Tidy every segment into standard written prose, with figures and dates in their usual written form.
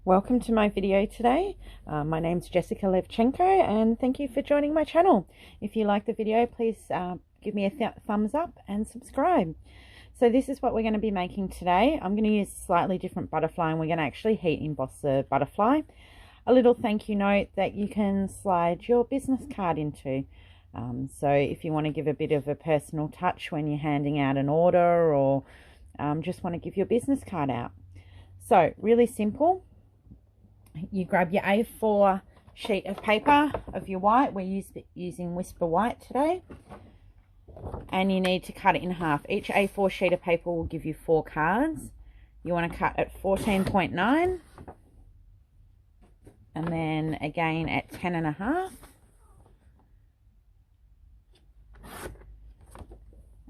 Welcome to my video today. My name's Jessica Levchenko and thank you for joining my channel. If you like the video, please give me a thumbs up and subscribe. So this is what we're going to be making today. I'm going to use a slightly different butterfly and we're going to actually heat emboss the butterfly. A little thank you note that you can slide your business card into. So if you want to give a bit of a personal touch when you're handing out an order or just want to give your business card out. So really simple. You grab your A4 sheet of paper of your white. We're using Whisper White today. And you need to cut it in half. Each A4 sheet of paper will give you 4 cards. You want to cut at 14.9. And then again at 10.5.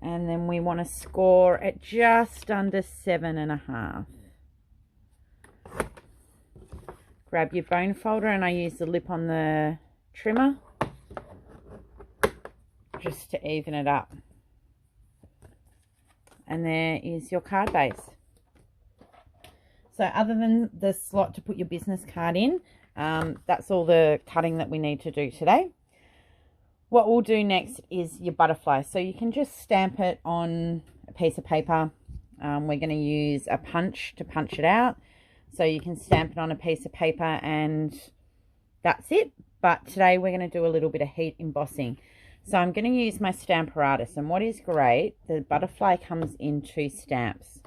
And then we want to score at just under 7.5. Grab your bone folder, and I use the lip on the trimmer just to even it up. And there is your card base. So other than the slot to put your business card in, that's all the cutting that we need to do today. What we'll do next is your butterfly. So you can just stamp it on a piece of paper. We're going to use a punch to punch it out. So you can stamp it on a piece of paper and that's it. But today we're going to do a little bit of heat embossing. So I'm going to use my Stamparatus. And what is great, the butterfly comes in 2 stamps.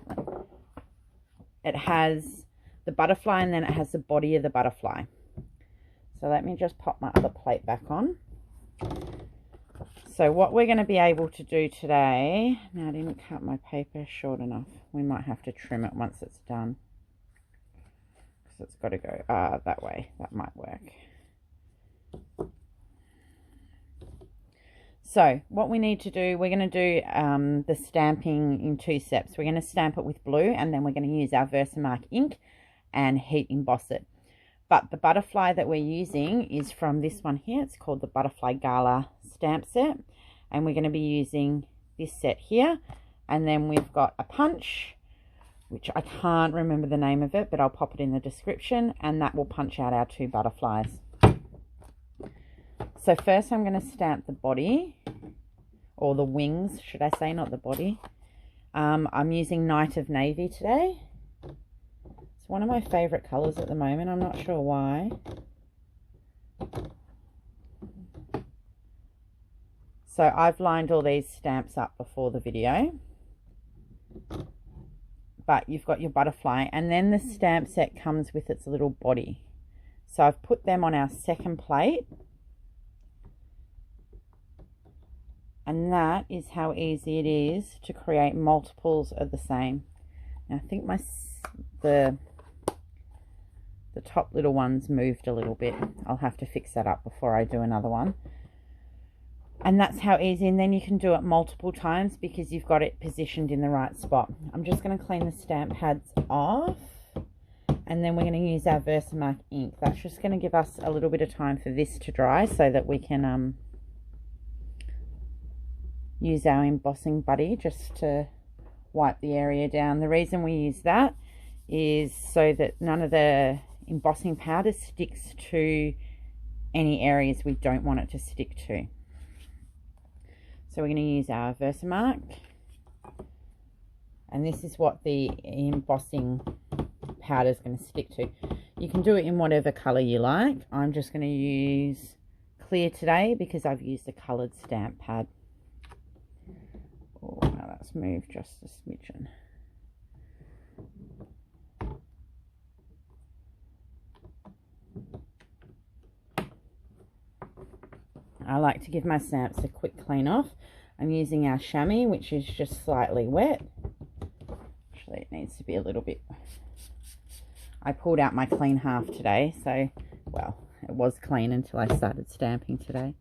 It has the butterfly and then it has the body of the butterfly. So let me just pop my other plate back on. So what we're going to be able to do today, now I didn't cut my paper short enough. We might have to trim it once it's done. It's got to go that way. That might work. So what we need to do, we're going to do the stamping in 2 steps. We're going to stamp it with blue and then we're going to use our Versamark ink and heat emboss it. But the butterfly that we're using is from this one here. It's called the Butterfly Gala stamp set. And we're going to be using this set here. And then we've got a punch, which I can't remember the name of it, but I'll pop it in the description, and that will punch out our 2 butterflies. So first I'm going to stamp the body, or the wings, should I say, not the body. I'm using Night of Navy today. It's one of my favourite colours at the moment, I'm not sure why. So I've lined all these stamps up before the video. But you've got your butterfly, and then the stamp set comes with its little body. So I've put them on our second plate, and that is how easy it is to create multiples of the same. Now I think the top little one's moved a little bit. I'll have to fix that up before I do another one. And that's how easy, and then you can do it multiple times because you've got it positioned in the right spot. I'm just going to clean the stamp pads off, and then we're going to use our Versamark ink. That's just going to give us a little bit of time for this to dry so that we can use our embossing buddy just to wipe the area down. The reason we use that is so that none of the embossing powder sticks to any areas we don't want it to stick to. So we're going to use our Versamark, and this is what the embossing powder is going to stick to. You can do it in whatever colour you like. I'm just going to use clear today because I've used a coloured stamp pad. Oh, now that's moved just a smidgen. I like to give my stamps a quick clean off. I'm using our Shammy, which is just slightly wet. Actually, it needs to be a little bit. I pulled out my clean half today, so, well, it was clean until I started stamping today.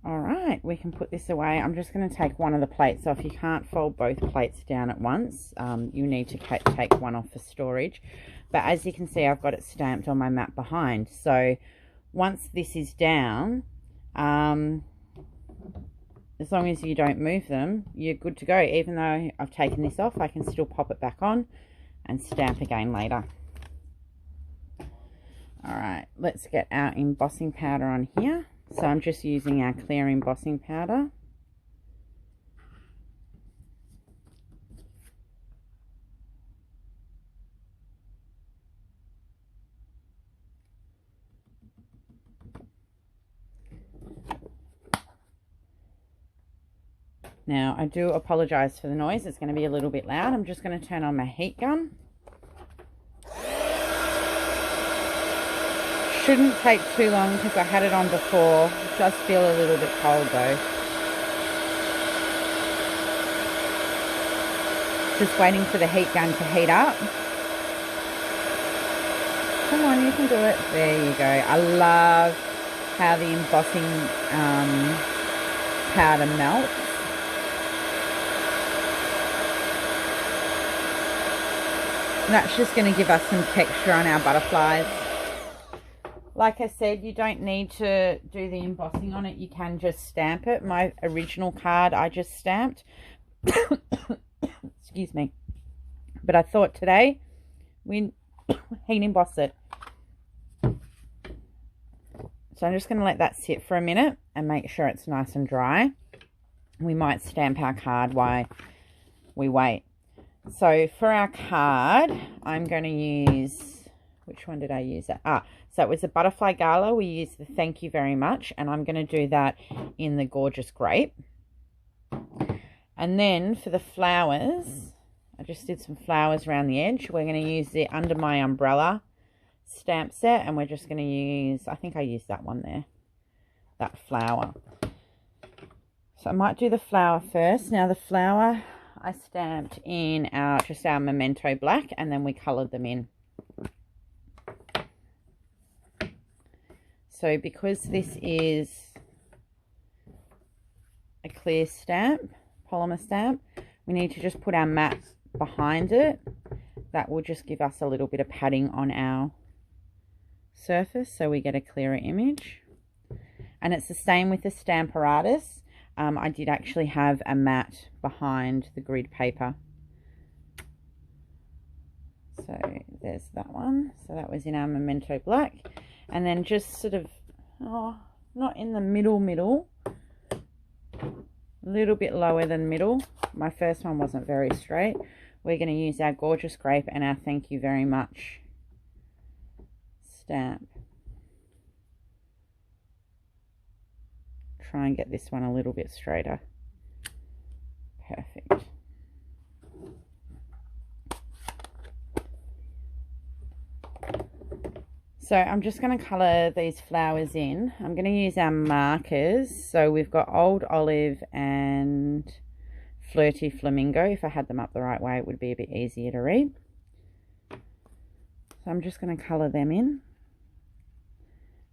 Alright, we can put this away. I'm just going to take one of the plates off. You can't fold both plates down at once. You need to take one off for storage. But as you can see, I've got it stamped on my mat behind. So once this is down, as long as you don't move them, you're good to go. Even though I've taken this off, I can still pop it back on and stamp again later. Alright, let's get our embossing powder on here. So I'm just using our clear embossing powder. Now, I do apologise for the noise. It's going to be a little bit loud. I'm just going to turn on my heat gun. Shouldn't take too long because I had it on before. It does feel a little bit cold though. Just waiting for the heat gun to heat up. Come on, you can do it. There you go. I love how the embossing powder melts. That's just going to give us some texture on our butterflies. Like I said, you don't need to do the embossing on it. You can just stamp it. My original card I just stamped. Excuse me. But I thought today we heat emboss it. So I'm just going to let that sit for a minute and make sure it's nice and dry. We might stamp our card while we wait. So for our card, I'm going to use, which one did I use? So it was a butterfly gala. We used the thank you very much, and I'm going to do that in the gorgeous grape. And then for the flowers, I just did some flowers around the edge. We're going to use the Under My Umbrella stamp set, and we're just going to use, I think I used that one there, that flower. So I might do the flower first. Now the flower I stamped in just our Memento black, and then we coloured them in. So because this is a clear stamp, polymer stamp, we need to just put our mat behind it. That will just give us a little bit of padding on our surface so we get a clearer image. And it's the same with the Stamparatus. I did actually have a mat behind the grid paper. So there's that one. So that was in our Memento black. And then just sort of, not in the middle, a little bit lower than middle. My first one wasn't very straight. We're going to use our gorgeous grape and our thank you very much stamp. Try and get this one a little bit straighter. Perfect. So I'm just going to colour these flowers in. I'm going to use our markers. So we've got Old Olive and Flirty Flamingo. If I had them up the right way, it would be a bit easier to read. So I'm just going to colour them in.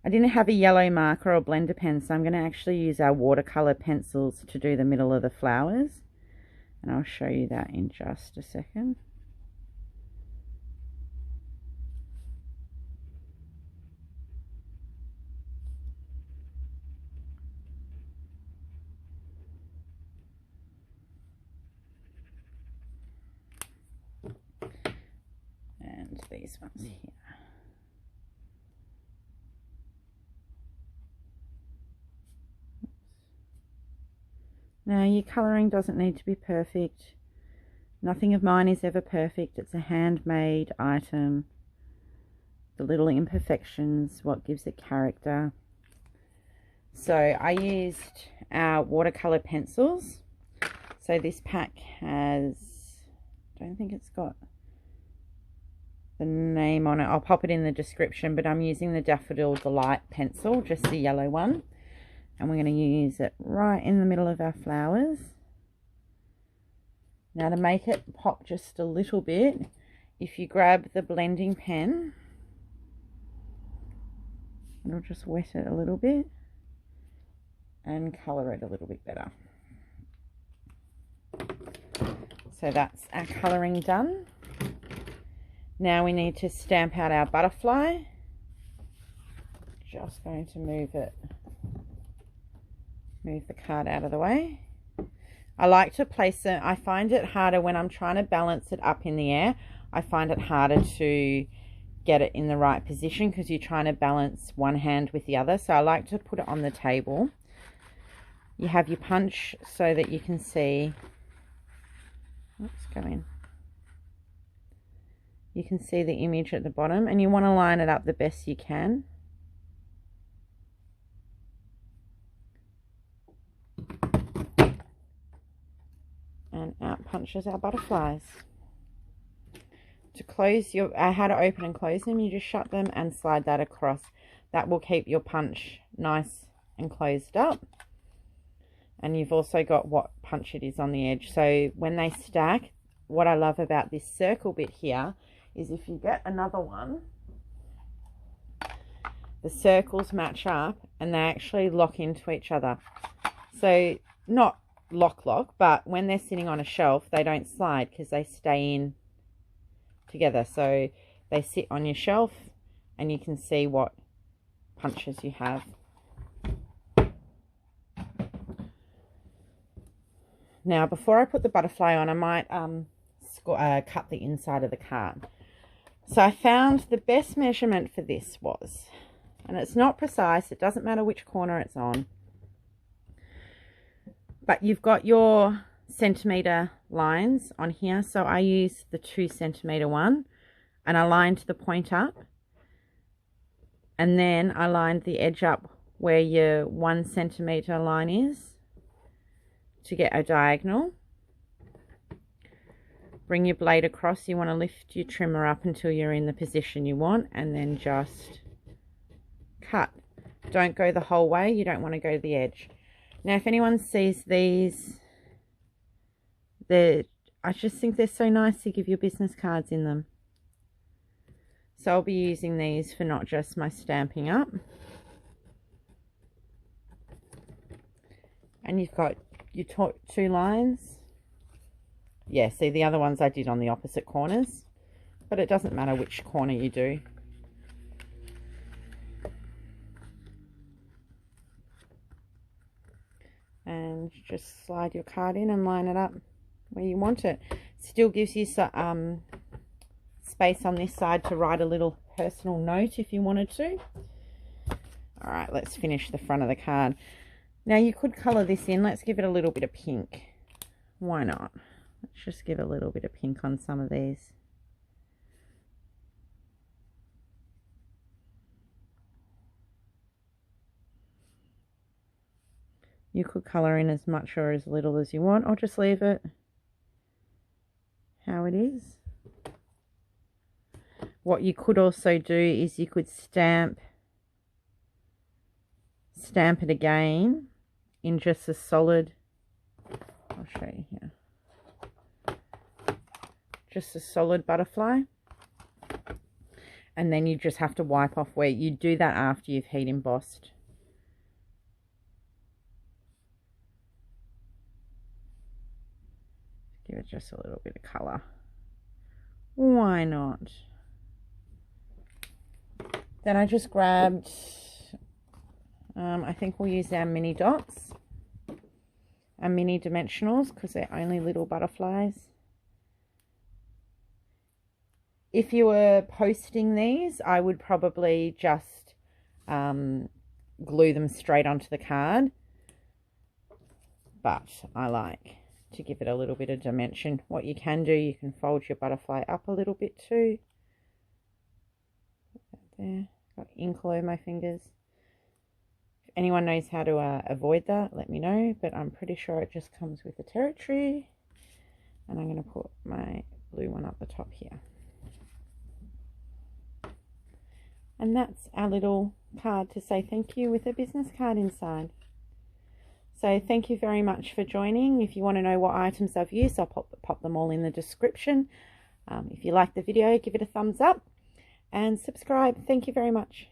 I didn't have a yellow marker or blender pen, so I'm going to actually use our watercolour pencils to do the middle of the flowers. And I'll show you that in just a second. And these ones here. Now, your colouring doesn't need to be perfect. Nothing of mine is ever perfect. It's a handmade item. The little imperfections, what gives it character. So I used our watercolour pencils. So this pack has, I don't think it's got the name on it. I'll pop it in the description, but I'm using the Daffodil Delight pencil, just the yellow one. And we're going to use it right in the middle of our flowers. Now to make it pop just a little bit, if you grab the blending pen, it'll just wet it a little bit and colour it a little bit better. So that's our colouring done. Now we need to stamp out our butterfly. Just going to move the card out of the way. I like to place it. I find it harder when I'm trying to balance it up in the air. I find it harder to get it in the right position because you're trying to balance one hand with the other. So I like to put it on the table. You have your punch so that you can see. Let's go in. You can see the image at the bottom, and you want to line it up the best you can. And out punches our butterflies. To close your, how to open and close them, you just shut them and slide that across. That will keep your punch nice and closed up. And you've also got what punch it is on the edge. So when they stack, what I love about this circle bit here is if you get another one, the circles match up and they actually lock into each other. So not lock, but when they're sitting on a shelf, they don't slide because they stay in together. So they sit on your shelf and you can see what punches you have. Now, before I put the butterfly on, I might cut the inside of the card. So I found the best measurement for this was, and it's not precise, it doesn't matter which corner it's on, but you've got your centimetre lines on here. So I use the 2 centimetre one, and I lined the point up, and then I lined the edge up where your 1 centimetre line is to get a diagonal. Bring your blade across. You want to lift your trimmer up until you're in the position you want, and then just cut. Don't go the whole way. You don't want to go to the edge. Now, if anyone sees these, I just think they're so nice to give your business cards in them. So I'll be using these for not just my Stampin' Up. And you've got your 2 lines. Yeah, see, the other ones I did on the opposite corners, but it doesn't matter which corner you do. And just slide your card in and line it up where you want it. Still gives you some space on this side to write a little personal note if you wanted to. All right, let's finish the front of the card. Now you could colour this in. Let's give it a little bit of pink. Why not? Let's just give a little bit of pink on some of these. You could colour in as much or as little as you want, or just leave it how it is. What you could also do is you could stamp it again in just a solid, I'll show you here, just a solid butterfly, and then you just have to wipe off where you do that after you've heat embossed. Give it just a little bit of colour. Why not? Then I just grabbed, I think we'll use our mini dots, our mini dimensionals, because they're only little butterflies. If you were posting these, I would probably just glue them straight onto the card, but I like to give it a little bit of dimension. What you can do, you can fold your butterfly up a little bit too. There, got ink all over my fingers. If anyone knows how to avoid that, let me know, but I'm pretty sure it just comes with the territory. And I'm going to put my blue one up the top here. And that's our little card to say thank you with a business card inside. So thank you very much for joining. If you want to know what items I've used, I'll pop them all in the description. If you like the video, give it a thumbs up and subscribe. Thank you very much.